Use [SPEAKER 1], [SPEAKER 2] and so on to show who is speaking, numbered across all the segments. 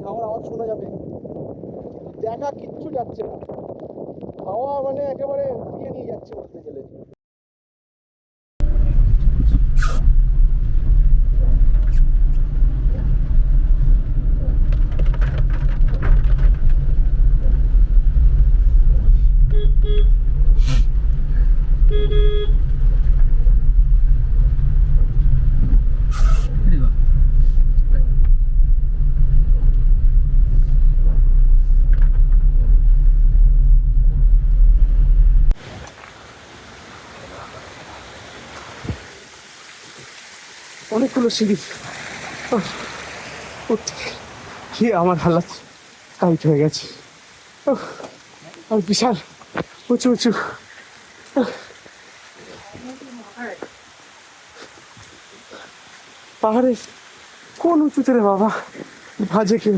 [SPEAKER 1] হাওয়ার আওয়াজ শোনা যাবে, দেখা কিচ্ছু যাচ্ছে না, হাওয়া মানে একেবারে উড়িয়ে নিয়ে যাচ্ছে বলতে গেলে। অনেকগুলো সিঁড়ি গিয়ে আমার হালাত টাইট হয়ে গেছে। আর বিশাল উঁচু উঁচু, পাহাড়ের কোন উঁচুতে রে বাবা, ভাজে কেউ।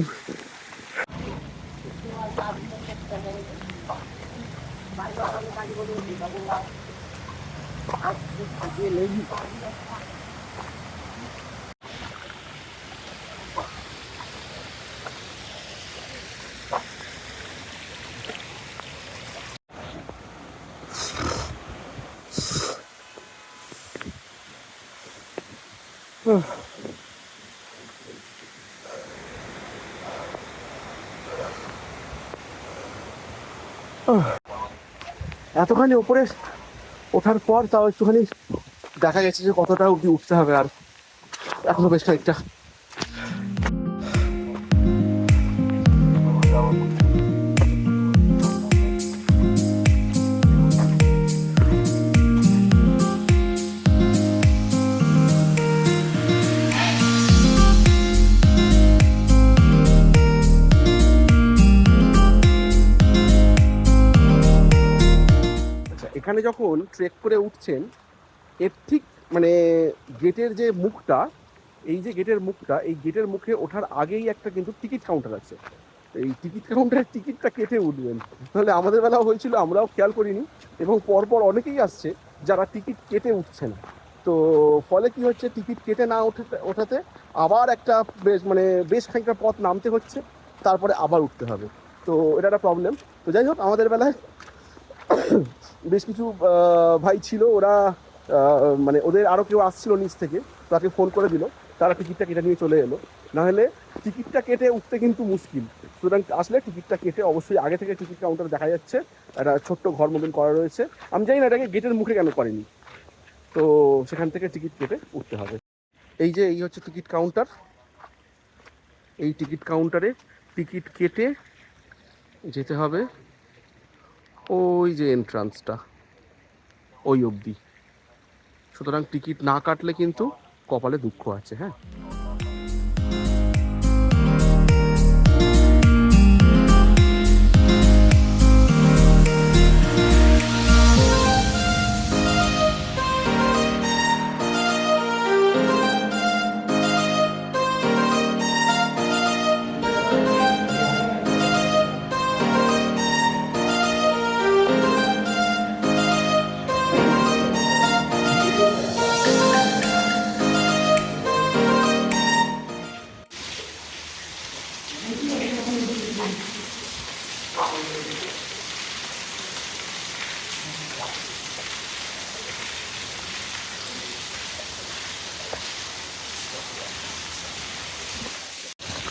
[SPEAKER 1] এতখানি উপরে ওঠার পর তাও একটুখানি দেখা গেছে যে কতটা অব্দি উঠতে হবে, আর এখনো বেশ খানিকটা। এখানে যখন ট্রেক করে উঠছেন, এর ঠিক মানে গেটের যে মুখটা, এই যে গেটের মুখটা, এই গেটের মুখে ওঠার আগেই একটা কিন্তু টিকিট কাউন্টার আছে। এই টিকিট কাউন্টারের টিকিটটা কেটে উঠবেন, তাহলে আমাদের বেলাও হয়েছিল, আমরাও খেয়াল করিনি, এবং পরপর অনেকেই আসছে যারা টিকিট কেটে উঠছে না। তো ফলে কি হচ্ছে, টিকিট কেটে না ওঠাতে আবার একটা বেশ খানিকটা পথ নামতে হচ্ছে, তারপরে আবার উঠতে হবে। তো এটা একটা প্রবলেম। তো যাই হোক, আমাদের বেলায় বেশ কিছু ভাই ছিল, ওরা মানে ওদের আরও কেউ আসছিল নিচ থেকে, তাকে ফোন করে দিল, তারা টিকিটটা কেটে নিয়ে চলে এলো। নাহলে টিকিটটা কেটে উঠতে কিন্তু মুশকিল। সুতরাং আসলে টিকিটটা কেটে, অবশ্যই আগে থেকে টিকিট কাউন্টার দেখা যাচ্ছে, একটা ছোট্ট ঘর মতন করা রয়েছে, আমি জানি না এটাকে গেটের মুখে কেন করেনি, তো সেখান থেকে টিকিট কেটে উঠতে হবে। এই হচ্ছে টিকিট কাউন্টার। এই টিকিট কাউন্টারে টিকিট কেটে যেতে হবে ওই যে এন্ট্রান্সটা, ওই অবধি। সুতরাং টিকিট না কাটলে কিন্তু কপালে দুঃখ আছে। হ্যাঁ,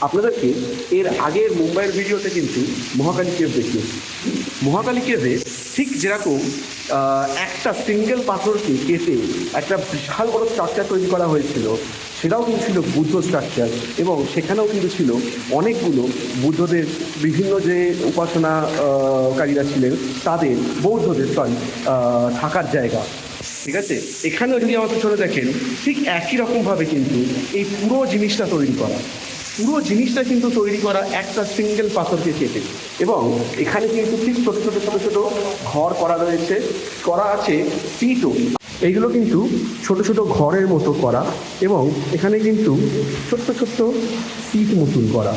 [SPEAKER 1] আপনাদেরকে এর আগের মুম্বাইয়ের ভিডিওতে কিন্তু মহাকালী কেভ দেখিয়েছি। মহাকালী কেভে ঠিক যেরকম একটা সিঙ্গেল পাথরকে কেটে একটা বিশাল বড় স্ট্রাকচার তৈরি করা হয়েছিল, সেটাও কিন্তু ছিল বুদ্ধ স্ট্রাকচার, এবং সেখানেও কিন্তু ছিল অনেকগুলো বুদ্ধদের বিভিন্ন যে উপাসনাকারীরা ছিলেন তাদের, বৌদ্ধদের থাকার জায়গা। ঠিক আছে, এখানেও যদি আমার পিছনে দেখেন, ঠিক একই রকমভাবে কিন্তু এই পুরো জিনিসটা তৈরি করা। পুরো জিনিসটা কিন্তু তৈরি করা একটা সিঙ্গেল পাথরকে কেটে, এবং এখানে কিন্তু ঠিক ছোট ছোট ছোট ছোট ঘর করা রয়েছে, করা আছে সিটও। এইগুলো কিন্তু ছোট ছোট ঘরের মতো করা, এবং এখানে কিন্তু ছোট্ট ছোট্ট সিট মতন করা।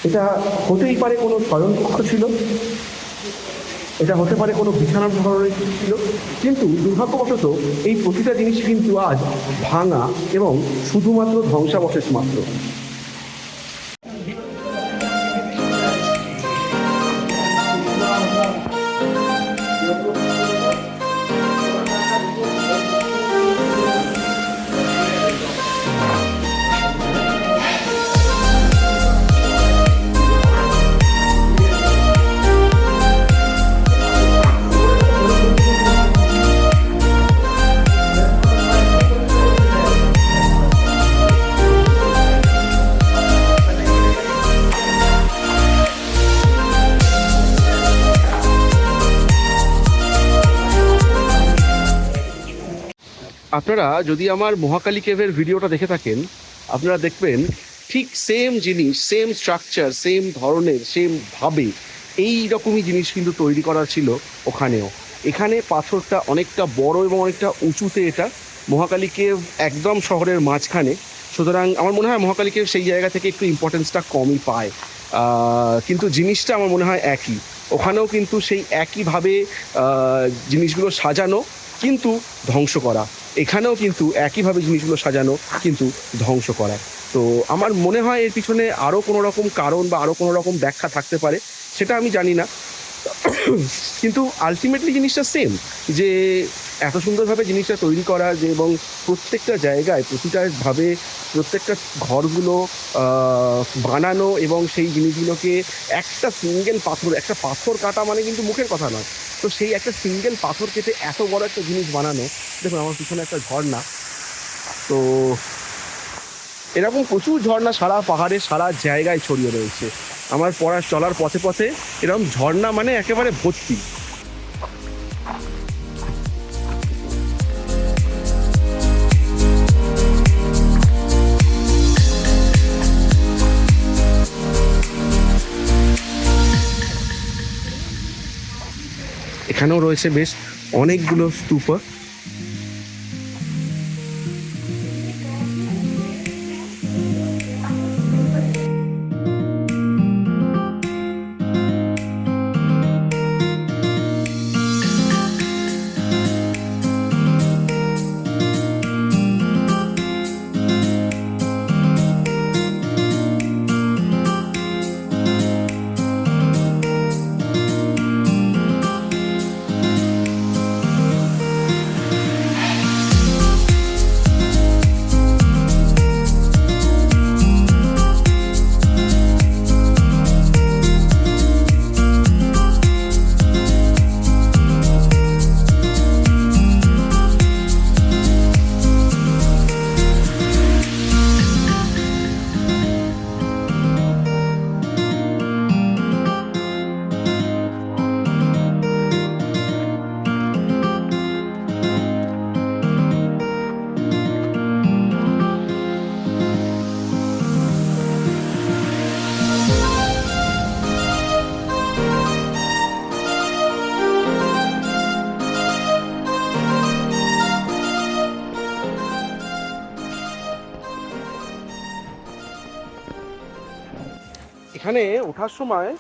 [SPEAKER 1] এটা হতেই পারে কোনো শয়নকক্ষ ছিল, এটা হতে পারে কোনো বিছানার ধরনের ছিল, কিন্তু দুর্ভাগ্যবশত এই প্রতিটা জিনিস কিন্তু আজ ভাঙা এবং শুধুমাত্র ধ্বংসাবশেষ মাত্র। আপনারা যদি আমার মহাকালী কেভের ভিডিওটা দেখে থাকেন, আপনারা দেখবেন ঠিক সেম জিনিস, সেম স্ট্রাকচার, সেম ধরনের, সেম ভাবে এই রকমই জিনিস কিন্তু তৈরি করা ছিল ওখানেও। এখানে পাথরটা অনেকটা বড় এবং অনেকটা উঁচুতে, এটা মহাকালী কেভ একদম শহরের মাঝখানে, সুতরাং আমার মনে হয় মহাকালী কেভ সেই জায়গা থেকে একটু ইম্পর্টেন্সটা কমই পায়, কিন্তু জিনিসটা আমার মনে হয় একই। ওখানেও কিন্তু সেই একইভাবে জিনিসগুলো সাজানো কিন্তু ধ্বংস করা, এখানেও কিন্তু একইভাবে জিনিসগুলো সাজানো কিন্তু ধ্বংস করা। তো আমার মনে হয় এর পিছনে আরও কোনো রকম কারণ বা আরও কোনো রকম ব্যাখ্যা থাকতে পারে, সেটা আমি জানি না, কিন্তু আলটিমেটলি জিনিসটা সেম, যে এত সুন্দরভাবে জিনিসটা তৈরি করা, যে এবং প্রত্যেকটা জায়গায় প্রতিটাভাবে প্রত্যেকটা ঘরগুলো বানানো, এবং সেই জিনিসগুলোকে একটা সিঙ্গেল পাথর, একটা পাথর কাটা মানে কিন্তু মুখের কথা নয়, তো সেই একটা সিঙ্গেল পাথর কেটে এত বড় একটা জিনিস বানানো। দেখুন আমার পিছনে একটা ঝর্ণা, তো এরকম প্রচুর ঝর্ণা সারা পাহাড়ে সারা জায়গায় ছড়িয়ে রয়েছে। আমার চলার পথে পথে এরকম ঝর্ণা মানে একেবারে ভর্তি। এখানেও রয়েছে বেশ অনেকগুলো স্তূপা। এখানে ওঠার সময়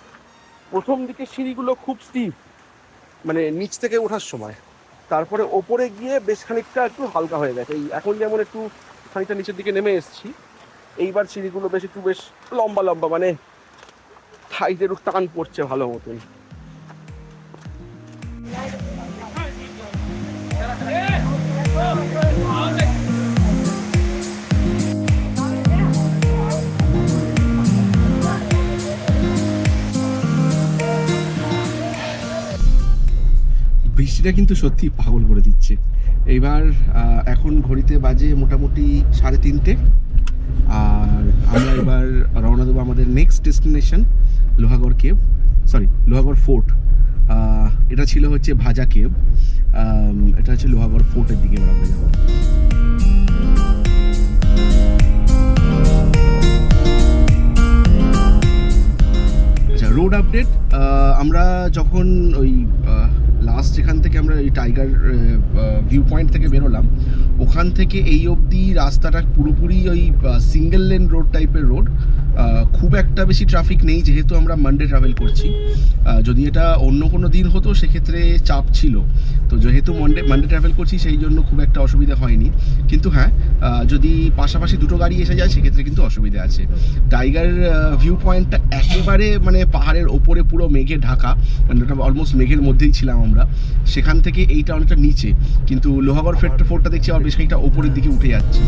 [SPEAKER 1] প্রথম দিকে সিঁড়িগুলো খুব স্টিফ, মানে নিচ থেকে ওঠার সময়, তারপরে ওপরে গিয়ে বেশ খানিকটা একটু হালকা হয়ে গেছে। এই এখন যেমন একটু খানিকটা নিচের দিকে নেমে এসেছি, এইবার সিঁড়িগুলো বেশ একটু বেশ লম্বা লম্বা, মানে হাইটের টান পড়ছে ভালো মতন। বৃষ্টিটা কিন্তু সত্যি পাগল করে দিচ্ছে। এইবার এখন ঘড়িতে বাজে মোটামুটি 3:30, আর আমরা এবার রওনা দেবো আমাদের next destination Lohagad cave, sorry Lohagad fort. এটা ছিল হচ্ছে ভাজা কেভ, এটা হচ্ছে লোহাগড় ফোর্টের দিকে এবার আমরা যাবো। আপডেট। আমরা যখন ওই লাস্ট যেখান থেকে আমরা ওই টাইগার ভিউ পয়েন্ট থেকে বেরোলাম, ওখান থেকে এই অবধি রাস্তাটা পুরোপুরি ওই সিঙ্গেল লেন রোড টাইপের রোড। খুব একটা বেশি ট্রাফিক নেই যেহেতু আমরা মানডে ট্রাভেল করছি। যদি এটা অন্য কোনো দিন হতো সেক্ষেত্রে চাপ ছিল, তো যেহেতু মানডে ট্রাভেল করছি সেই জন্য খুব একটা অসুবিধা হয়নি। কিন্তু হ্যাঁ, যদি পাশাপাশি দুটো গাড়ি এসে যায় সেক্ষেত্রে কিন্তু অসুবিধা আছে। টাইগার ভিউ পয়েন্টটা একেবারে মানে পাহাড়ের ওপরে পুরো মেঘে ঢাকা, মানে ওটা অলমোস্ট মেঘের মধ্যেই ছিলাম আমরা। সেখান থেকে এইটা অনেকটা নিচে, কিন্তু লোহাগড় ফোর্টটা দেখছি আবার বেশ খানিকটা ওপরের দিকে উঠে যাচ্ছে।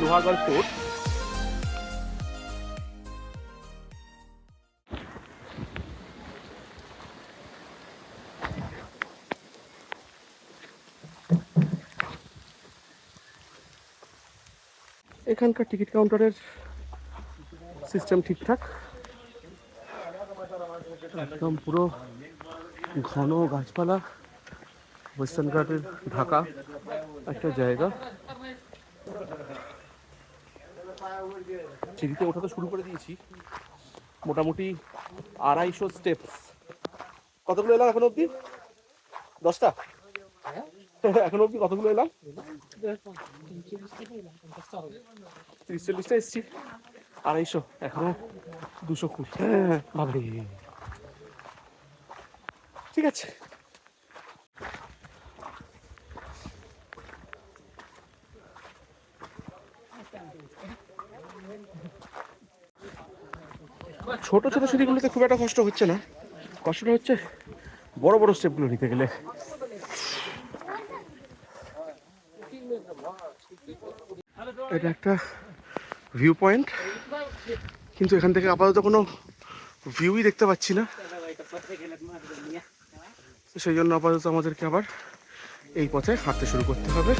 [SPEAKER 1] লোহাগড় ফোর্ট। এখানকার টিকিট কাউন্টারের সিস্টেম ঠিকঠাক, একদম পুরো ঘন গাছপালা, ওয়েস্টার্ন ঘাটের ঢাকা একটা জায়গা। সিঁড়িতে ওঠা তো শুরু করে দিয়েছি, মোটামুটি 250 স্টেপস। কতগুলো এলাম এখন অব্দি? 10টা? এখন অব্দি কতগুলো এলাম? 30-40টা এসছি, 250, এখনো 220। বাবারে, ঠিক আছে। ছোট ছোট সিঁড়িগুলোতে খুব একটা কষ্ট হচ্ছে না, কষ্টটা হচ্ছে বড় বড় স্টেপগুলো নিতে গেলে। এটা একটা ভিউ পয়েন্ট, কিন্তু এখান থেকে আপাতত কোনো ভিউই দেখতে পাচ্ছি না, সেই জন্য আপাতত আমাদেরকে আবার এই পথে হাঁটতে শুরু করতে হবে।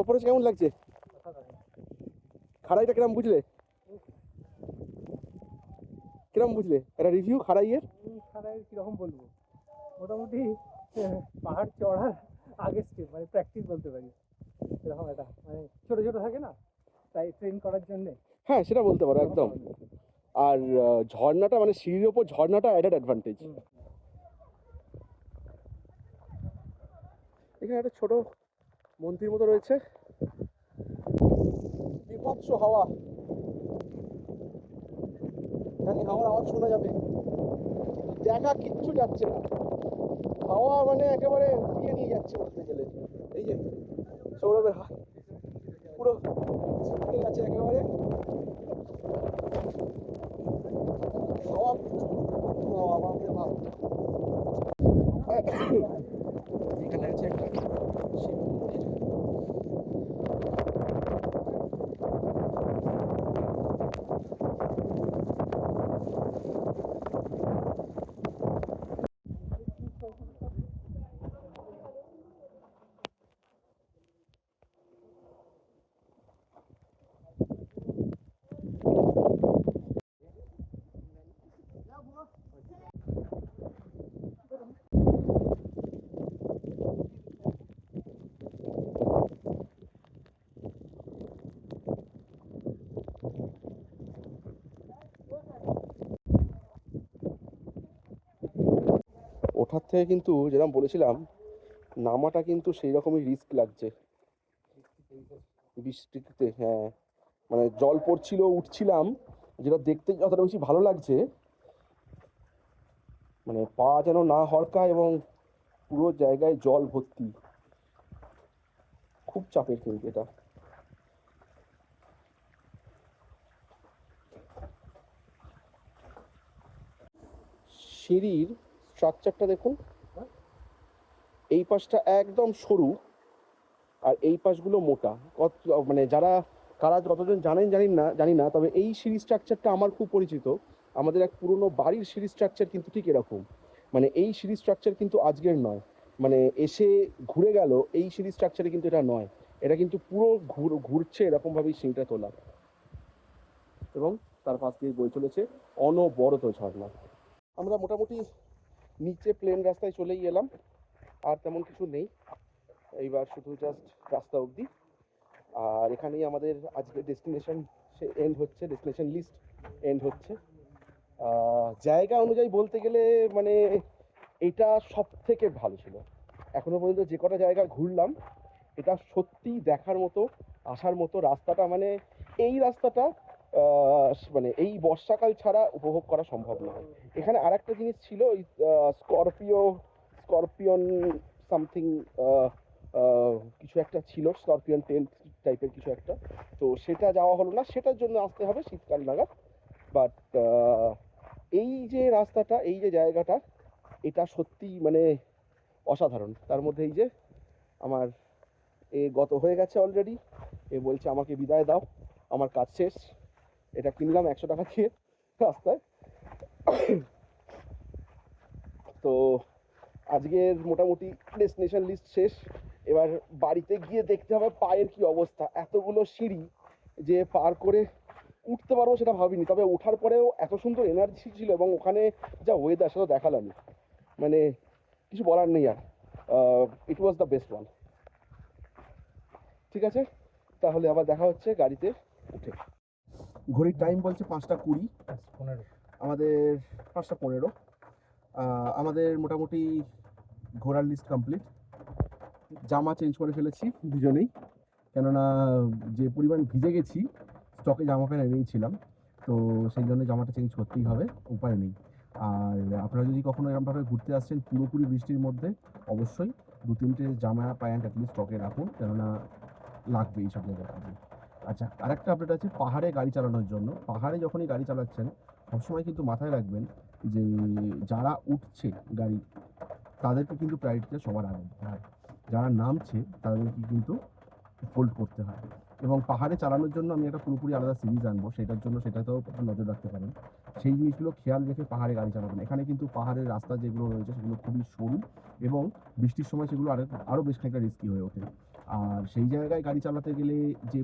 [SPEAKER 1] ওপরে কেমন লাগছে? খাড়াইটা কিরম বুঝলে? কিরম বুঝলে এটা রিভিউ খাড়াইয়ের?
[SPEAKER 2] খাড়াই কিরকম বলবো, মোটামুটি পাহাড় চড়ার আগে স্টেপ, মানে প্র্যাকটিস বলতে পারি। এরকম একটা মানে ছোটো ছোটো থাকে না, তাই ট্রেন করার জন্যে।
[SPEAKER 1] হ্যাঁ, সেটা বলতে পারো একদম। আর ঝর্ণাটা মানে সিঁড়ির ওপর ঝর্ণাটা অ্যাডেড অ্যাডভান্টেজ। এখানে একটা ছোট মন্দির মতো রয়েছে। বিভৎস হাওয়া, জানি হাওয়ার আওয়াজ শোনা যাবে, দেখা কিচ্ছু যাচ্ছে না, হাওয়া মানে একেবারে উড়িয়ে নিয়ে যাচ্ছে বলতে গেলে। এই যে সৌরভের পুরো উঠে গেছে একেবারে, হাওয়া হাওয়া বাপরে বাপ। এখানে আছে একটা শিব মন্দির। ওঠার থেকে কিন্তু যেরকম বলেছিলাম, নামাটা কিন্তু সেই রকমই রিস্ক লাগছে বৃষ্টিতে। হ্যাঁ, মানে জল পড়ছিল, উঠছিলাম, যেটা দেখতে যতটা বেশি ভালো লাগছে, মানে পা যেন না হড়কায় এবং পুরো জায়গায় জল ভর্তি। খুব চাপের কিন্তু এটা। সিঁড়ির স্ট্রাকচারটা দেখুন, এই পাশটা একদম সরু আর এই পাশগুলো মোটা। মানে কারা কতজন জানি না, তবে এই সিঁড়ি স্ট্রাকচারটা আমার খুব পরিচিত। আমাদের এক পুরনো বাড়ির সিঁড়ি স্ট্রাকচার কিন্তু ঠিক এরকম। মানে এই সিঁড়ি স্ট্রাকচার কিন্তু আজকের নয়, মানে এসে ঘুরে গেল এই সিঁড়ি স্ট্রাকচারে কিন্তু এটা নয়, এটা কিন্তু পুরো ঘুরছে এরকমভাবেই সিঁড়িটা তোলা, এবং তার পাশ দিয়ে বয়ে চলেছে অনবরত ঝর্ণা। আমরা মোটামুটি নিচে প্লেন রাস্তায় চলেই এলাম, আর তেমন কিছু নেই, এইবার শুধু জাস্ট রাস্তা অবধি। আর এখানেই আমাদের আজকে ডেস্টিনেশন লিস্ট এন্ড হচ্ছে। জায়গা অনুযায়ী বলতে গেলে মানে এটা সব থেকে ভালো ছিল এখনো পর্যন্ত যে কটা জায়গা ঘুরলাম। এটা সত্যি দেখার মতো, আসার মতো। রাস্তাটা মানে এই রাস্তাটা মানে এই বর্ষাকাল ছাড়া উপভোগ করা সম্ভব নয়। এখানে আর একটা জিনিস ছিল, ওই স্করপিয়ন সামথিং কিছু একটা ছিল, স্করপিয়ন টেন্ট টাইপের কিছু একটা, তো সেটা যাওয়া হলো না, সেটার জন্য আসতে হবে শীতকাল নাগাদ। বাট এই যে রাস্তাটা, এই যে জায়গাটা, এটা সত্যি মানে অসাধারণ। তার মধ্যে এই যে আমার গত হয়ে গেছে অলরেডি, বলছে আমাকে বিদায় দাও, আমার কাজ শেষ। এটা কিনলাম 100 টাকা দিয়ে রাস্তায়। তো আজকের মোটামুটি ডেস্টিনেশন লিস্ট শেষ। এবার বাড়িতে গিয়ে দেখতে হবে পায়ের কি অবস্থা। এতগুলো সিঁড়ি যে পার করে উঠতে পারবো সেটা ভাবিনি, তবে ওঠার পরেও এত সুন্দর এনার্জি ছিল, এবং ওখানে যা ওয়েদার সেটা দেখালাম, মানে কিছু বলার নেই আর। ইট ওয়াজ দ্য বেস্ট ওয়ান। ঠিক আছে, তাহলে আবার দেখা হচ্ছে গাড়িতে উঠে। ঘড়ির টাইম বলছে 5:20, আমাদের 5:15। আমাদের মোটামুটি ঘোরার লিস্ট কমপ্লিট। জামা চেঞ্জ করে ফেলেছি দুজনেই, কেননা যে পরিমাণ ভিজে গেছি, স্টকে জামা প্যান্ট এনেছিলাম, তো সেই জন্য জামাটা চেঞ্জ করতেই হবে, উপায় নেই। আর আপনারা যদি কখনো এরকমভাবে ঘুরতে আসছেন পুরোপুরি বৃষ্টির মধ্যে, অবশ্যই 2-3টে জামা প্যান্ট অ্যাটলিস্ট স্টকে রাখুন, কেননা লাগবে এইসব জায়গায়। আচ্ছা, আরেকটা আপডেট আছে পাহাড়ে গাড়ি চালানোর জন্য। পাহাড়ে যখনই গাড়ি চালাচ্ছেন সবসময় কিন্তু মাথায় রাখবেন যে যারা উঠছে গাড়ি তাদেরকে কিন্তু প্রায়োরিটিতে সবার আগে দিতে হয়, যারা নামছে তাদেরকে কিন্তু হোল্ড করতে হয়। এবং পাহাড়ে চালানোর জন্য আমি একটা পুরোপুরি আলাদা সিরিজ আনবো, সেটার জন্য সেটাতেও নজর রাখতে পারেন। সেই জিনিসগুলো খেয়াল রেখে পাহাড়ে গাড়ি চালাবেন। এখানে কিন্তু পাহাড়ের রাস্তা যেগুলো রয়েছে সেগুলো খুবই সরু, এবং বৃষ্টির সময় সেগুলো আরও বেশ খানিকটা রিস্কি হয়ে ওঠে। আর সেই জায়গায় গাড়ি চালাতে গেলে যে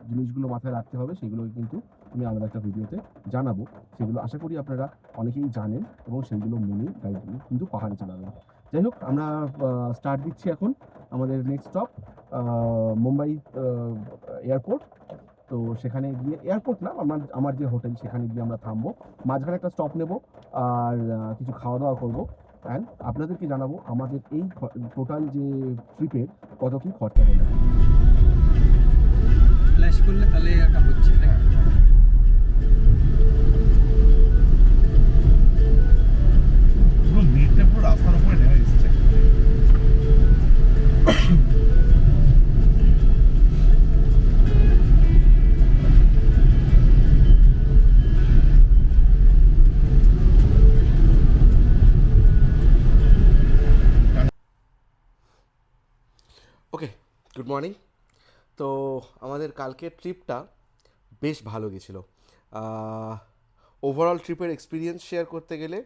[SPEAKER 1] জিনিসগুলো মাথায় রাখতে হবে সেগুলো কিন্তু আমি আলাদা একটা ভিডিওতে জানাবো। সেগুলো আশা করি আপনারা অনেকেই জানেন, এবং সেইগুলো মেনে গাড়িগুলো কিন্তু পাহাড়ে চালাবেন। যাই হোক, আমরা স্টার্ট দিচ্ছি এখন আমাদের নেক্সট স্টপ মুম্বাই এয়ারপোর্ট। তো সেখানে গিয়ে এয়ারপোর্ট না, আমার যে হোটেল সেখানে গিয়ে আমরা থামবো, মাঝখানে একটা স্টপ নেব, আর কিছু খাওয়া দাওয়া করবো। অ্যান্ড আপনাদেরকে জানাবো আমাদের এই টোটাল যে ট্রিপের কত কী খরচা হলো।
[SPEAKER 2] ফ্ল্যাশ করলে তাহলে একটা হচ্ছে নাকি?
[SPEAKER 3] পুরো মেঘটা পুরো রাস্তার উপরে নেমে এসছে।
[SPEAKER 1] ওকে, গুড মর্নিং। তো আমাদের কালকের ট্রিপটা বেশ ভালো গেছিলো। ওভারঅল ট্রিপের এক্সপিরিয়েন্স শেয়ার করতে গেলে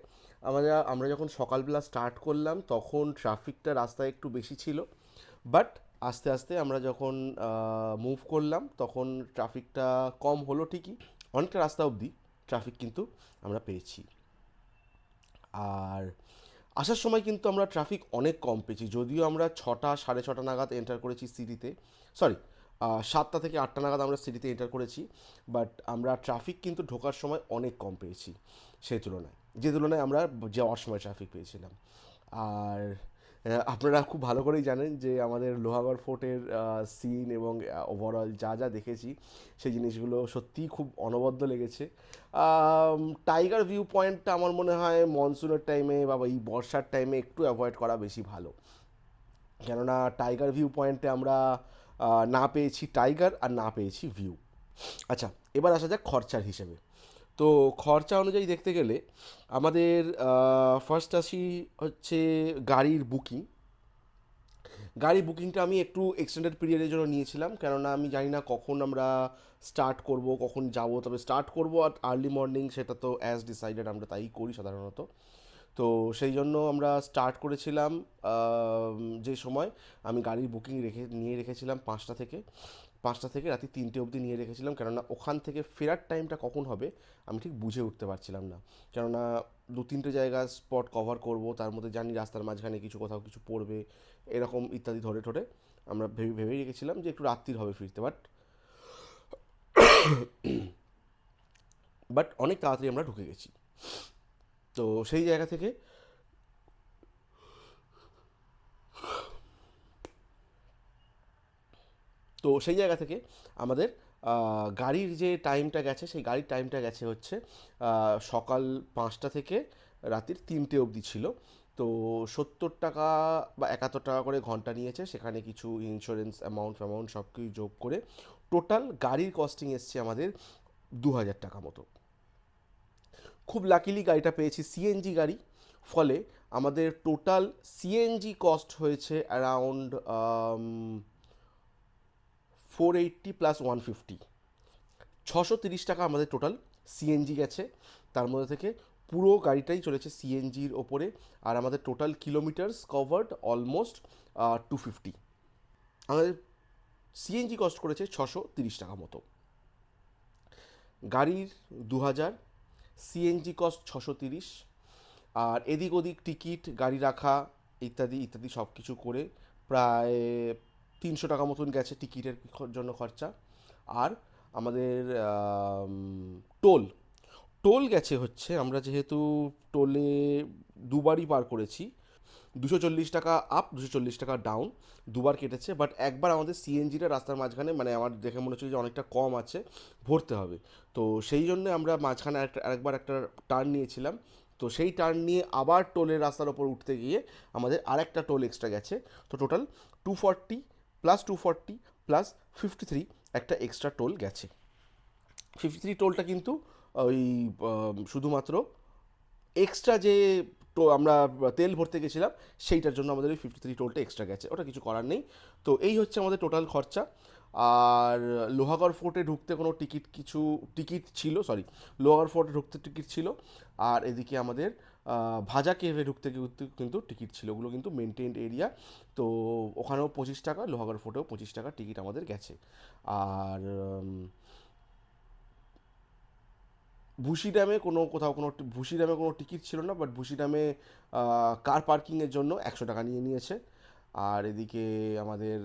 [SPEAKER 1] আমরা যখন সকালবেলা স্টার্ট করলাম তখন ট্রাফিকটা রাস্তায় একটু বেশি ছিল, বাট আস্তে আস্তে আমরা যখন মুভ করলাম তখন ট্রাফিকটা কম হলো ঠিকই, অনেকটা রাস্তা অবধি ট্রাফিক কিন্তু আমরা পেয়েছি। আর আসার সময় কিন্তু আমরা ট্রাফিক অনেক কম পেয়েছি, যদিও আমরা 6টা সাড়ে 6টা নাগাদ এন্টার করেছি সিটিতে, সরি 7টা থেকে 8টা নাগাদ আমরা সিটিতে এন্টার করেছি, বাট আমরা ট্রাফিক কিন্তু ঢোকার সময় অনেক কম পেয়েছি সেই তুলনায়, যে তুলনায় আমরা যাওয়ার সময় ট্রাফিক পেয়েছিলাম। আর আপনারা খুব ভালো করেই জানেন যে আমাদের লোহাগড় ফোর্টের সিন এবং ওভারঅল যা যা দেখেছি সেই জিনিসগুলো সত্যিই খুব অনবদ্য লেগেছে। টাইগার ভিউ পয়েন্টটা আমার মনে হয় মনসুনের টাইমে বা এই বর্ষার টাইমে একটু অ্যাভয়েড করা বেশি ভালো, কেননা টাইগার ভিউ পয়েন্টে আমরা না পেয়েছি টাইগার আর না পেয়েছি ভিউ। আচ্ছা, এবার আসা যাক খরচার হিসেবে। তো খরচা অনুযায়ী দেখতে গেলে আমাদের ফার্স্ট আসি হচ্ছে গাড়ির বুকিং। গাড়ি বুকিংটা আমি একটু এক্সটেন্ডেড পিরিয়ডের জন্য নিয়েছিলাম, কেননা আমি জানি না কখন আমরা স্টার্ট করব, কখন যাব, তবে স্টার্ট করব আর আর্লি মর্নিং সেটা তো অ্যাজ ডিসাইডেড আমরা তাই করি সাধারণত। তো সেই জন্য আমরা স্টার্ট করেছিলাম যে সময় আমি গাড়ির বুকিং নিয়ে রেখেছিলাম 5টা থেকে রাতে 3টে অবধি নিয়ে রেখেছিলাম, কেননা ওখান থেকে ফেরার টাইমটা কখন হবে আমি ঠিক বুঝে উঠতে পারছিলাম না, কেননা 2-3টে জায়গা স্পট কভার করব, তার মধ্যে জানি রাস্তার মাঝখানে কোথাও কিছু পড়বে এরকম ইত্যাদি ধরে ঠরে আমরা ভেবেই রেখেছিলাম যে একটু রাত্রির হবে ফিরতে, বাট অনেক তাড়াতাড়ি আমরা ঢুকে গেছি। তো সেই জায়গা থেকে আমাদের গাড়ির যে টাইমটা গেছে সেই গাড়ির টাইমটা গেছে হচ্ছে সকাল 5টা থেকে রাতের 3টে অবধি ছিল। তো 70 টাকা বা 71 টাকা করে ঘন্টা নিয়েছে, সেখানে কিছু ইন্স্যুরেন্স অ্যামাউন্ট সব কিছু যোগ করে টোটাল গাড়ির কস্টিং এসছে আমাদের 2000 টাকা মতো। খুব লাকিলি গাড়িটা পেয়েছি সিএনজি গাড়ি, ফলে আমাদের টোটাল সিএনজি কস্ট হয়েছে অ্যারাউন্ড 480 প্লাস 150, 630 টাকা আমাদের টোটাল সিএনজি গেছে। তার মধ্যে থেকে পুরো গাড়িটাই চলেছে সিএনজির ওপরে, আর আমাদের টোটাল কিলোমিটার্স কভার্ড অলমোস্ট 250। আমাদের সিএনজি কস্ট করেছে 630 টাকা মতো, গাড়ির 2000, সিএনজি কস্ট 630, আর এদিক ওদিক টিকিট, গাড়ি রাখা ইত্যাদি ইত্যাদি সব কিছু করে প্রায় 300 টাকা মতন গেছে টিকিটের জন্য খরচা। আর আমাদের টোল গেছে হচ্ছে, আমরা যেহেতু টোলে দুবারই পার করেছি, 240 টাকা আপ 240 টাকা ডাউন, দুবার কেটেছে, বাট একবার আমাদের সিএনজিটা রাস্তার মাঝখানে মানে আমার দেখে মনে হচ্ছে যে অনেকটা কম আছে, ভরতে হবে। তো সেই জন্য আমরা মাঝখানে আরেকবার একটা টার্ন নিয়েছিলাম, তো সেই টার্ন নিয়ে আবার টোলের রাস্তার ওপর উঠতে গিয়ে আমাদের আরেকটা টোল এক্সট্রা গেছে। তো টোটাল 240 প্লাস 240 প্লাস 53 একটা এক্সট্রা টোল গেছে। 53 টোলটা কিন্তু ওই শুধুমাত্র এক্সট্রা যে আমরা তেল ভরতে গেছিলাম সেইটার জন্য আমাদের ওই 53 টোলটা এক্সট্রা গেছে, ওটা কিছু করার নেই। তো এই হচ্ছে আমাদের টোটাল খরচা। আর লোহাগড় ফোর্টে ঢুকতে কোনো টিকিট ছিল, লোহাগড় ফোর্টে ঢুকতে টিকিট ছিল, আর এদিকে আমাদের ভাজা কেভে ঢুকতে কিন্তু টিকিট ছিল, ওগুলো কিন্তু মেনটেন্ড এরিয়া। তো ওখানেও 25 টাকা, লোহাগড় ফোর্টেও 25 টাকা টিকিট আমাদের গেছে। আর ভুসি ড্যামে কোনো টিকিট ছিল না, বাট ভুসি ড্যামে কার পার্কিংয়ের জন্য 100 টাকা নিয়েছে। আর এদিকে আমাদের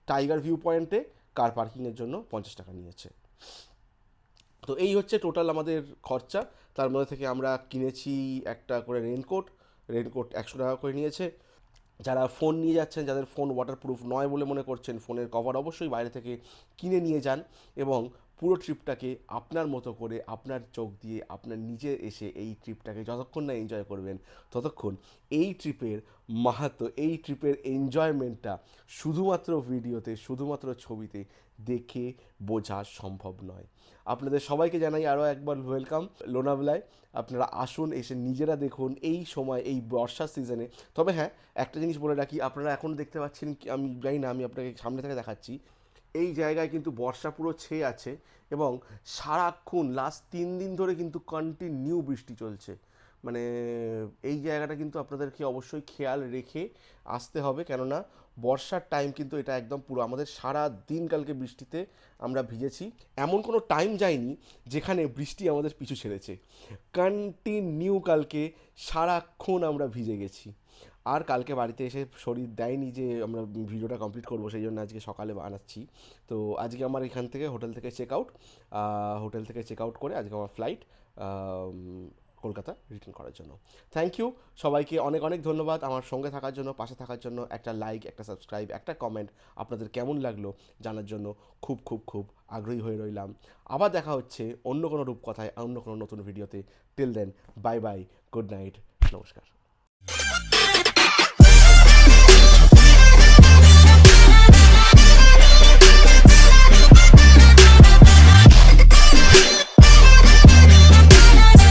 [SPEAKER 1] টাইগার ভিউ পয়েন্টে কার পার্কিংয়ের জন্য 50 টাকা নিয়েছে। তো এই হচ্ছে টোটাল আমাদের খরচা। তার মধ্যে থেকে আমরা কিনেছি একটা করে রেনকোট 100 টাকা করে নিয়েছে। যারা ফোন নিয়ে যাচ্ছেন, যাদের ফোন ওয়াটারপ্রুফ নয় বলে মনে করছেন, ফোনের কভার অবশ্যই বাইরে থেকে কিনে নিয়ে যান এবং পুরো ট্রিপটাকে আপনার মতো করে আপনার চোখ দিয়ে আপনার নিজে এসে এই ট্রিপটাকে যতক্ষণ না এনজয় করবেন ততক্ষণ এই ট্রিপের মাহাত্ম্য, এই ট্রিপের এনজয়মেন্টটা শুধুমাত্র ভিডিওতে, শুধুমাত্র ছবিতে দেখে বোঝা সম্ভব নয়। আপনাদের সবাইকে জানাই আরও একবার ওয়েলকাম লোনাভেলায়। আপনারা আসুন, এসে নিজেরা দেখুন এই সময়, এই বর্ষার সিজনে। তবে হ্যাঁ, একটা জিনিস বলে রাখি, আপনারা এখন দেখতে পাচ্ছেন কি আমি জানি না, আমি আপনাকে সামনে থেকে দেখাচ্ছি, এই জায়গায় কিন্তু বর্ষা পুরো ছেয়ে আছে এবং সারাক্ষণ লাস্ট 3 দিন ধরে কিন্তু কন্টিনিউ বৃষ্টি চলছে। মানে এই জায়গাটা কিন্তু আপনাদেরকে অবশ্যই খেয়াল রেখে আসতে হবে, কেননা বর্ষার টাইম কিন্তু এটা একদম পুরো আমাদের সারা দিন কালকে বৃষ্টিতে আমরা ভিজেছি। এমন কোনো টাইম যায়নি যেখানে বৃষ্টি আমাদের পিছু ছেড়েছে। কন্টিনিউ কালকে সারাক্ষণ আমরা ভিজে গেছি। আর কালকে বাড়িতে এসে শরীর দেয়নি যে আমরা ভিডিওটা কমপ্লিট করবো, সেই জন্য আজকে সকালে বানাচ্ছি। তো আজকে আমার এখান থেকে হোটেল থেকে চেক আউট করে আজকে আমার ফ্লাইট কলকাতা রিটার্ন করার জন্য। থ্যাংক ইউ সবাইকে, অনেক অনেক ধন্যবাদ আমার সঙ্গে থাকার জন্য, পাশে থাকার জন্য। একটা লাইক, একটা সাবস্ক্রাইব, একটা কমেন্ট আপনাদের কেমন লাগলো জানার জন্য খুব খুব খুব আগ্রহী হয়ে রইলাম। আবার দেখা হচ্ছে অন্য কোনো রূপকথায়, অন্য কোনো নতুন ভিডিওতে। Till then, bye bye, good night, নমস্কার।